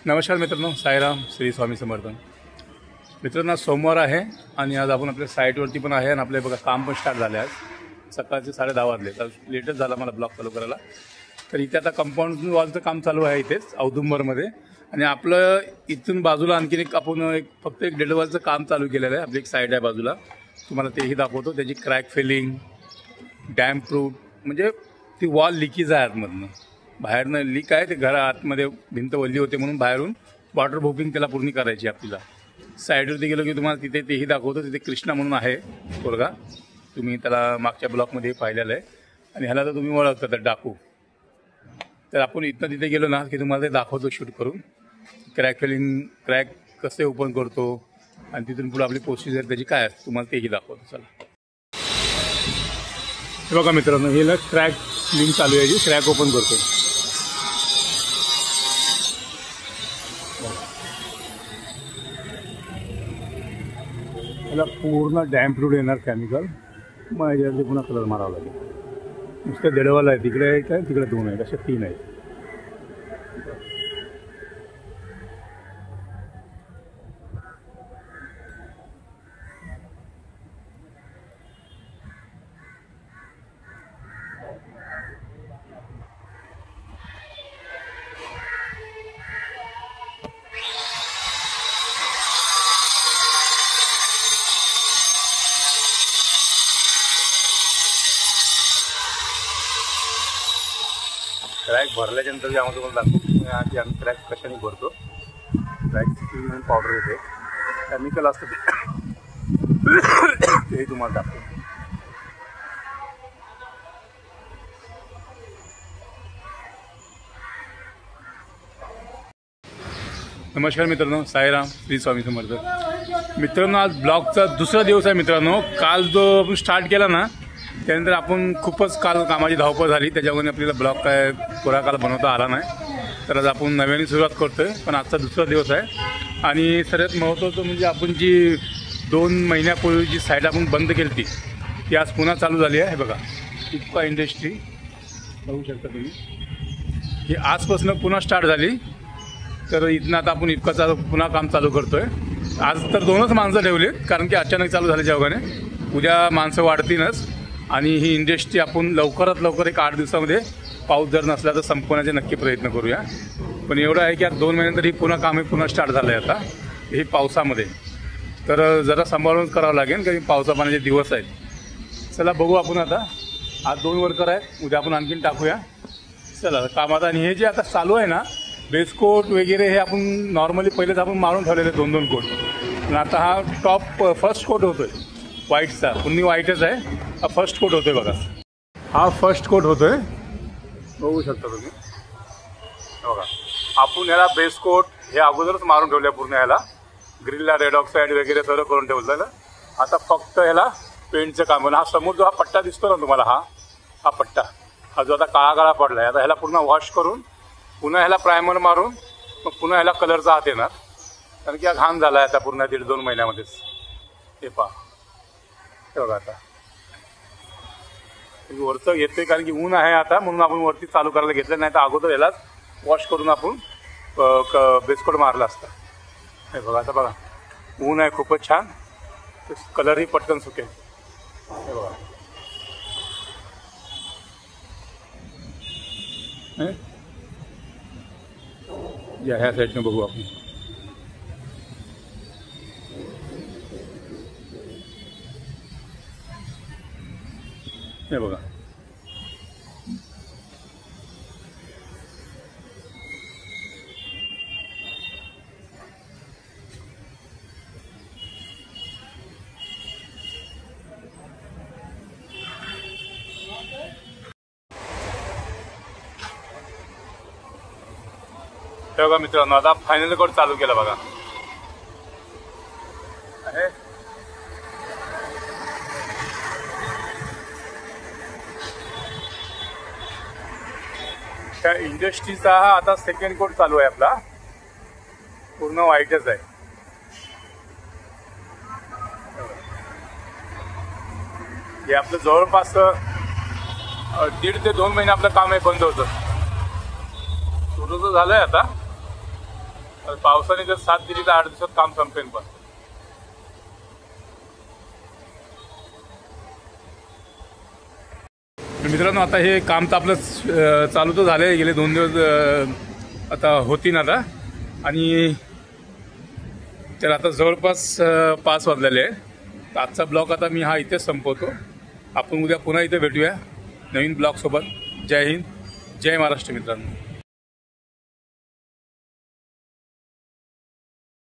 नमस्कार मित्रांनो, साईराम, श्री स्वामी समर्थ. मित्रांनो, सोमवार आहे आणि आज आपण आपल्या साईटवरती पण आहे आणि आपले बघा काम पण स्टार्ट झाले. आज सकाळचे 10:30 वाजले, तर लेटच झाला मला ब्लॉग चालू करायला. तर इथे आता कंपाऊंड वॉलचं काम चालू आहे इथेच औदुंबरमध्ये. आणि आपलं इथून बाजूला आणखीन एक फक्त एक डेड वॉलचं काम चालू केलेलं आहे. आपली एक साईड आहे बाजूला, तुम्हाला तेही दाखवतो. त्याची क्रॅक फिलिंग, डॅम प्रूफ, म्हणजे ती वॉल लिकेज आहे आतमधनं. बाहेरनं लीक आहे, ते घरा आतमध्ये भिंत वल्ली होते म्हणून बाहेरून वॉटर प्रूफिंग त्याला पूर्ण करायची आपल्याला. साईडवरती गेलो की तुम्हाला तिथे तेही दाखवतो. तिथे कृष्णा म्हणून आहे पोरगा, तुम्ही त्याला मागच्या ब्लॉकमध्ये पाहिलेलं आहे. आणि ह्याला तर तुम्ही ओळखता तर डाकू. तर आपण इथनं तिथे गेलो ना की तुम्हाला ते दाखवतो शूट करून. क्रॅक फिलिंग, क्रॅक कसे ओपन करतो आणि तिथून पुढे आपली प्रोसिजर त्याची काय असते तुम्हाला तेही दाखवतो. चला बघा मित्रांनो, हे ना क्रॅक फिलिंग चालू आहे, जी क्रॅक ओपन करतो. त्याला पूर्ण डॅम प्रूफ येणार केमिकल, मग याच्यावरती पुन्हा कलर मारावा लागेल. नुसतं देडवाला आहे, तिकडे एक आहे, तिकडे 2 आहेत, असे 3 आहेत. क्रॅक भरल्याच्यानंतर जे आम्हाला तुम्हाला दाखवतो की आम्ही क्रॅक कशाने भरतो. क्रॅक म्हणून पावडर येते, केमिकल असतं तेही तुम्हाला दाखवतो. नमस्कार मित्रांनो, साईराम, श्री स्वामी समर्थ. मित्रांनो, आज ब्लॉगचा दुसरा दिवस आहे. मित्रांनो, काल जो आपण स्टार्ट केला ना, त्यानंतर आपण खूपच काल कामाची धावपळ झाली, त्याच्यामुळे आपल्याला ब्लॉग काय पुरा काल बनवता आला नाही. तर आज आपण नव्याने सुरुवात करतो आहे. पण आजचा दुसरा दिवस आहे आणि सर्वात महत्त्वाचं म्हणजे आपण जी 2 महिन्यापूर्वी जी साईट आपण बंद केली ती आज पुन्हा चालू झाली आहे. हे बघा, इफ्का इंडस्ट्री बघू शकता तुम्ही. ही आजपासून पुन्हा स्टार्ट झाली. तर इथनं आता आपण इफ्काचं पुन्हा काम चालू करतो आहे. आज तर 2च माणसं ठेवली, कारण की अचानक चालू झाल्याच्या ओघाने. उद्या माणसं वाढतीलच आणि ही इंडस्ट्री आपण लवकरात लवकर एक 8 दिवसामध्ये, पाऊस जर नसला तर संपवण्याचे नक्की प्रयत्न करूया. पण एवढं आहे की आज 2 महिन्यानंतर ही काम पुन्हा स्टार्ट झालं आहे. आता ही पावसामध्ये तर जरा सांभाळून करावं लागेल, कारण पावसा पाण्याचे दिवस आहेत. चला बघू आपण. आता आज 2 वर्कर आहेत, उद्या आपण आणखीन टाकूया. चला कामात. आणि हे जे आता चालू आहे ना, बेसकोट वगैरे, हे आपण नॉर्मली पहिलेच आपण मारून ठेवलेले 2-2 कोट. पण आता हा टॉप फर्स्ट कोट होतोय व्हाईटचा, पुन्हा व्हाईटच आहे. हा फर्स्ट कोट होतोय बघा, हा फर्स्ट कोट होतोय, बघू शकता तुम्ही. बघा, आपण ह्याला बेस कोट हे अगोदरच मारून ठेवलं पूर्ण. ह्याला ग्रिलला रेड ऑक्साईड वगैरे सगळं करून ठेवलं. आता फक्त ह्याला पेंटचं काम. हा समोर जो हा पट्टा दिसतो ना तुम्हाला, हा पट्टा, हा जो आता काळा काळा पडला आहे, आता ह्याला पूर्ण वॉश करून पुन्हा ह्याला प्रायमर मारून मग पुन्हा ह्याला कलरचा हात येणार. कारण की हा घाण झाला आहे आता पूर्ण 1.5-2 महिन्यामध्येच. हे पहा, हे बघा, आता वरचं घेतोय कारण की ऊन आहे आता, म्हणून आपण वरती चालू करायला घेतलं. नाही तर अगोदर यालाच वॉश करून आपण बेसकोट मारला असता. हे बघा, आता बघा ऊन आहे खूपच छान, कलरही पटकन सुकेल. हे बघा, ह्या साईडने बघू आपण. हे बघा, हे बघा मित्रांनो, आता फायनल कोट चालू केला बघा. त्या इंडस्ट्रीचा हा आता सेकंड कोट चालू आहे आपला, पूर्ण व्हाईटच आहे. हे आपलं जवळपास 1.5 ते 2 महिने आपलं काम आहे बंद होतं. सुरू तर झालंय आता, तर पावसाने जर साथ दिली तर 8 दिवसात काम संपेल. पण मित्रांनो आता हे काम तर आपलं चालू तर झालं आहे. गेले 2 दिवस आता होती ना आता. आणि तर आता जवळपास 5 वाजलेले आहे. तर आजचा ब्लॉग आता मी हा इथेच संपवतो. आपण उद्या पुन्हा इथे भेटूया नवीन ब्लॉगसोबत. जय हिंद, जय महाराष्ट्र मित्रांनो.